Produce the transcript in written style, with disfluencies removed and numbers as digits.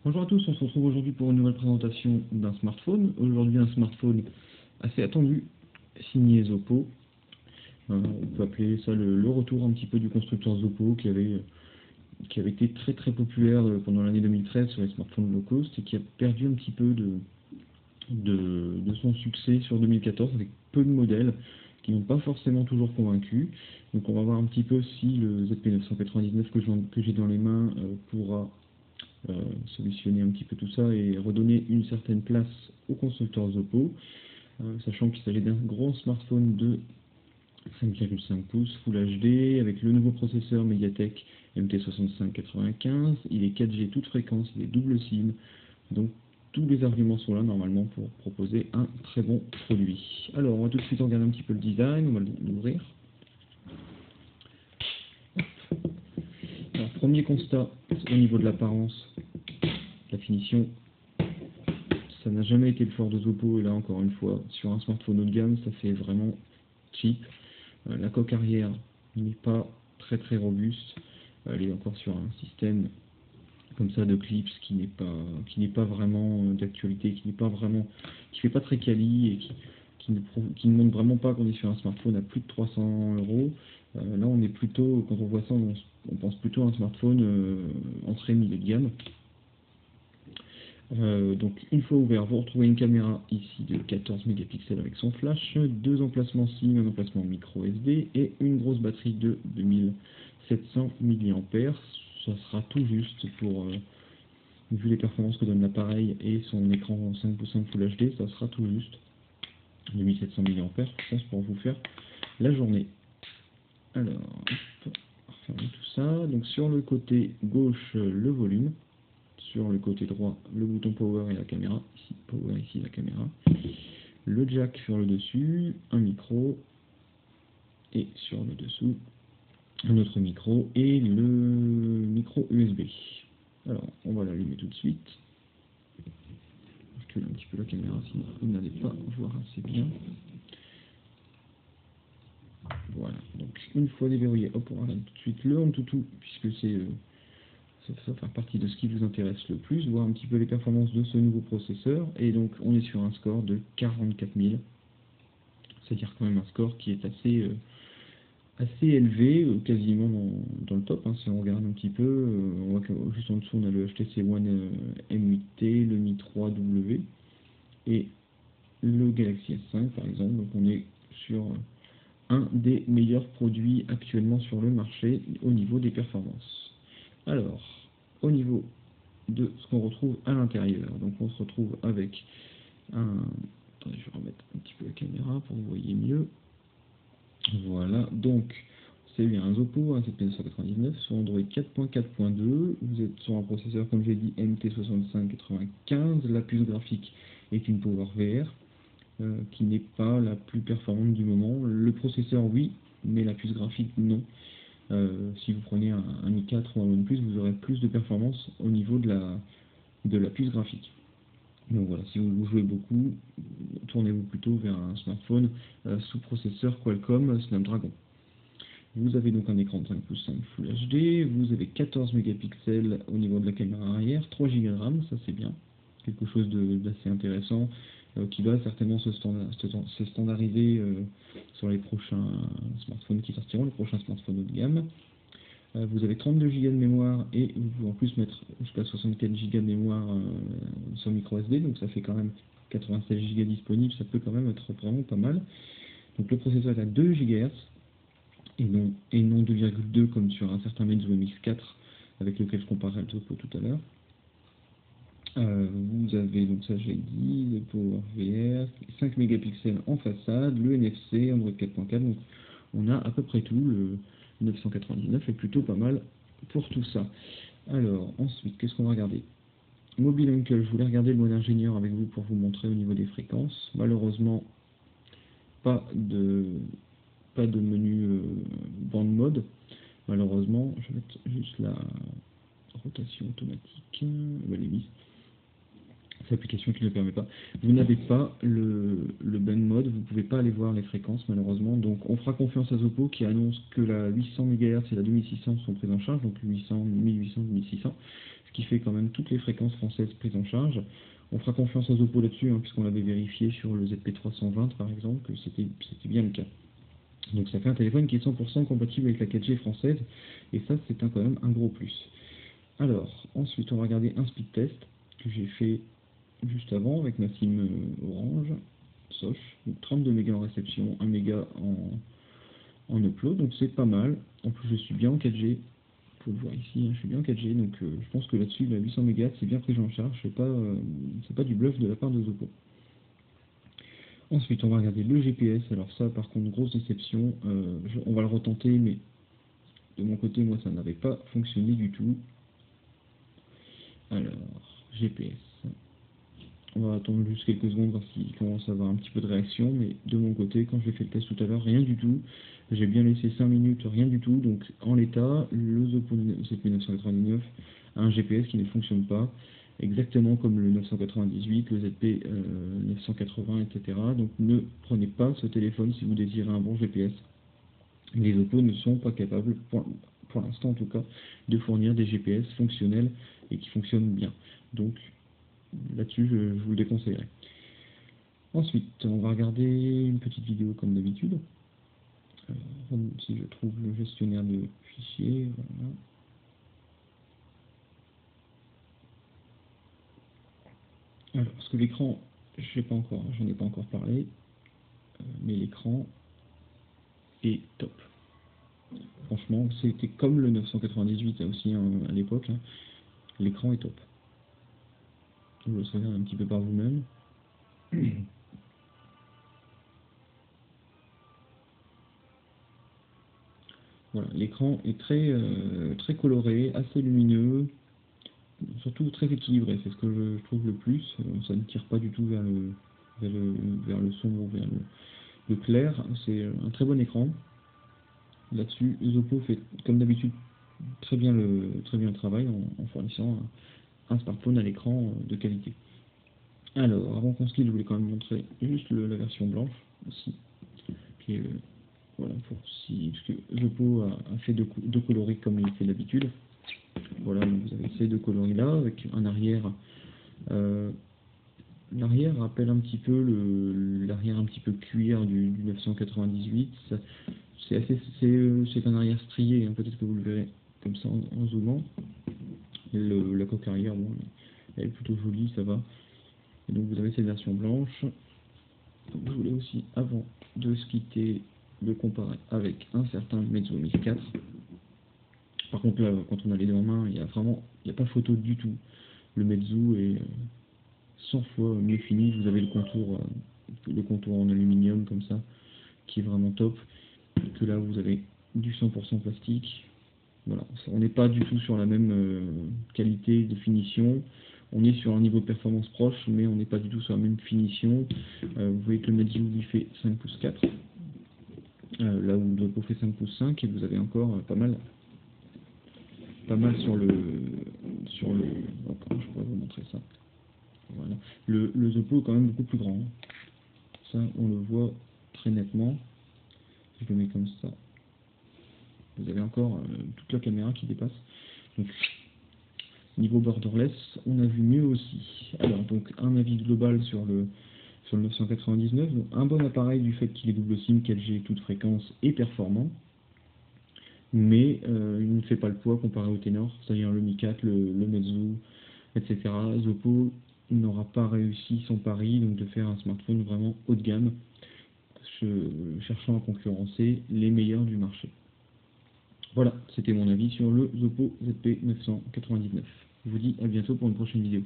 Bonjour à tous, on se retrouve aujourd'hui pour une nouvelle présentation d'un smartphone. Aujourd'hui un smartphone assez attendu, signé Zoppo. On peut appeler ça le retour un petit peu du constructeur Zoppo qui avait été très très populaire pendant l'année 2013 sur les smartphones low cost et qui a perdu un petit peu de son succès sur 2014 avec peu de modèles qui n'ont pas forcément toujours convaincu. Donc on va voir un petit peu si le ZP999 que j'ai dans les mains pourra solutionner un petit peu tout ça et redonner une certaine place au constructeur Zoppo, sachant qu'il s'agit d'un gros smartphone de 5,5 pouces Full HD avec le nouveau processeur MediaTek MT6595. Il est 4G toute fréquence, il est double SIM, donc tous les arguments sont là normalement pour proposer un très bon produit. Alors on va tout de suite regarder un petit peu le design, on va l'ouvrir. Alors premier constat au niveau de l'apparence, la finition. Ça n'a jamais été le fort de Zoppo, et là encore une fois, sur un smartphone haut de gamme, ça fait vraiment cheap. La coque arrière n'est pas très très robuste. Elle est encore sur un système comme ça de clips qui n'est pas vraiment d'actualité, qui fait pas très quali et qui ne montre vraiment pas qu'on est sur un smartphone à plus de 300 €. Là, on est plutôt, quand on voit ça, on pense plutôt à un smartphone entrée milieu de gamme. Donc une fois ouvert, vous retrouvez une caméra ici de 14 mégapixels avec son flash, deux emplacements SIM, un emplacement micro SD et une grosse batterie de 2700 mAh. Ça sera tout juste pour, vu les performances que donne l'appareil et son écran 5.5 Full HD, ça sera tout juste 2700 mAh, je pense, pour vous faire la journée. Alors, hop, on va refermer tout ça. Donc sur le côté gauche, le volume. Sur le côté droit, le bouton power et la caméra. Ici, power, ici, la caméra. Le jack sur le dessus, un micro. Et sur le dessous, un autre micro et le micro USB. Alors, on va l'allumer tout de suite. Je recule un petit peu la caméra, sinon vous n'allez pas voir assez bien. Voilà, donc une fois déverrouillé, hop, on regarde tout de suite le Antutu, puisque ça fait partie de ce qui vous intéresse le plus, voir un petit peu les performances de ce nouveau processeur. Et donc on est sur un score de 44 000, c'est-à-dire quand même un score qui est assez élevé, quasiment dans le top, hein. Si on regarde un petit peu, on voit que juste en dessous on a le HTC One M8T, le Mi 3W et le Galaxy S5 par exemple. Donc on est sur un des meilleurs produits actuellement sur le marché au niveau des performances. Alors, au niveau de ce qu'on retrouve à l'intérieur, donc on se retrouve avec un... Attendez, je vais remettre un petit peu la caméra pour que vous voyez mieux. Voilà, donc c'est bien un Zoppo, un ZP999 sur Android 4.4.2. Vous êtes sur un processeur, comme j'ai dit, MT6595. La puce graphique est une PowerVR, qui n'est pas la plus performante du moment. Le processeur, oui, mais la puce graphique, non. Si vous prenez un i4 ou un OnePlus, vous aurez plus de performance au niveau de la puce graphique. Donc voilà, si vous jouez beaucoup, tournez-vous plutôt vers un smartphone sous processeur Qualcomm Snapdragon. Vous avez donc un écran de 5.5 Full HD, vous avez 14 mégapixels au niveau de la caméra arrière, 3 Go de RAM, ça c'est bien, quelque chose d'assez intéressant qui va certainement se standardiser sur les prochains smartphones qui sortiront, les prochains smartphones haut de gamme. Vous avez 32 Go de mémoire et vous pouvez en plus mettre jusqu'à 64 Go de mémoire sur micro SD, donc ça fait quand même 96 Go disponibles, ça peut quand même être vraiment pas mal. Donc le processeur est à 2 GHz et non 2,2 comme sur un certain Meizu MX4 avec lequel je comparais le Zoppo tout à l'heure. Vous avez, donc ça j'ai dit, le PowerVR, 5 mégapixels en façade, le NFC, Android 4.4, donc on a à peu près tout. Le 999 est plutôt pas mal pour tout ça. Alors ensuite, qu'est-ce qu'on va regarder? Mobile Uncle, je voulais regarder le mode ingénieur avec vous pour vous montrer au niveau des fréquences. Malheureusement, pas de menu bande mode. Malheureusement, je vais mettre juste la rotation automatique. Elle est mise. C'est l'application qui ne le permet pas. Vous n'avez pas le band mode, vous ne pouvez pas aller voir les fréquences malheureusement. Donc on fera confiance à Zoppo qui annonce que la 800 MHz et la 2600 sont prises en charge, donc 800, 1800, 1600. ce qui fait quand même toutes les fréquences françaises prises en charge. On fera confiance à Oppo là-dessus, hein, puisqu'on l'avait vérifié sur le ZP320 par exemple, que c'était bien le cas. Donc ça fait un téléphone qui est 100% compatible avec la 4G française, et ça c'est quand même un gros plus. Alors, ensuite on va regarder un speed test que j'ai fait juste avant avec ma SIM Orange, Soch, donc 32 mégas en réception, 1 méga en upload, donc c'est pas mal. En plus je suis bien en 4G, faut le voir ici, hein, je suis bien en 4G, donc je pense que là-dessus, la 800 mégas c'est bien pris en charge, c'est pas du bluff de la part de Oppo. Ensuite, on va regarder le GPS. Alors ça, par contre, grosse déception. On va le retenter, mais de mon côté, moi, ça n'avait pas fonctionné du tout. Alors, GPS. On va attendre juste quelques secondes, voir s'il commence à avoir un petit peu de réaction. Mais de mon côté, quand j'ai fait le test tout à l'heure, rien du tout. J'ai bien laissé 5 minutes, rien du tout. Donc, en l'état, le Oppo ZP999 a un GPS qui ne fonctionne pas. Exactement comme le 998, le ZP 980, etc. Donc ne prenez pas ce téléphone si vous désirez un bon GPS. Les Oppo ne sont pas capables, pour l'instant en tout cas, de fournir des GPS fonctionnels et qui fonctionnent bien. Donc là-dessus, je vous le déconseillerais. Ensuite, on va regarder une petite vidéo comme d'habitude. Si je trouve le gestionnaire de fichiers, voilà. Alors, parce que l'écran, j'en ai pas encore parlé, mais l'écran est top. Franchement, c'était comme le 998 aussi à l'époque, hein. L'écran est top. Vous le savez un petit peu par vous-même. Voilà, l'écran est très coloré, assez lumineux, surtout très équilibré, c'est ce que je trouve le plus. Ça ne tire pas du tout vers le sombre ou vers le clair. C'est un très bon écran. Là-dessus, Oppo fait comme d'habitude très bien le travail en fournissant un smartphone à l'écran de qualité. Alors, avant qu'on se quitte, je voulais quand même montrer juste la version blanche aussi, qui est, voilà, parce que Oppo a fait deux coloris comme il fait d'habitude. Voilà, donc vous avez ces deux coloris là avec un arrière. L'arrière rappelle un petit peu l'arrière un petit peu cuir du 998. C'est un arrière strié, hein, peut-être que vous le verrez comme ça en zoomant. La coque arrière, bon, elle est plutôt jolie, ça va. Et donc vous avez cette version blanche. Je voulais aussi, avant de se quitter, le comparer avec un certain Meizu Mix 4. Par contre là, quand on a les deux en main, il n'y a pas photo du tout. Le Meizu est 100 fois mieux fini. Vous avez le contour en aluminium comme ça, qui est vraiment top. Que là, vous avez du 100% plastique. Voilà, on n'est pas du tout sur la même qualité de finition. On est sur un niveau de performance proche, mais on n'est pas du tout sur la même finition. Vous voyez que le Meizu lui fait 5 pouces 4, là où le Oppo fait 5 pouces 5, et vous avez encore pas mal sur le comment je pourrais vous montrer ça. Voilà. Le Oppo est quand même beaucoup plus grand. Ça, on le voit très nettement. Si je le mets comme ça, vous avez encore toute la caméra qui dépasse. Donc, niveau borderless, on a vu mieux aussi. Alors, donc, un avis global sur le 999. Donc, un bon appareil du fait qu'il est double SIM, 4G, toute fréquence et performant. Mais il ne fait pas le poids comparé au Ténor, c'est-à-dire le Mi 4, le Meizu, etc. Oppo n'aura pas réussi son pari, donc de faire un smartphone vraiment haut de gamme, cherchant à concurrencer les meilleurs du marché. Voilà, c'était mon avis sur le Oppo ZP999. Je vous dis à bientôt pour une prochaine vidéo.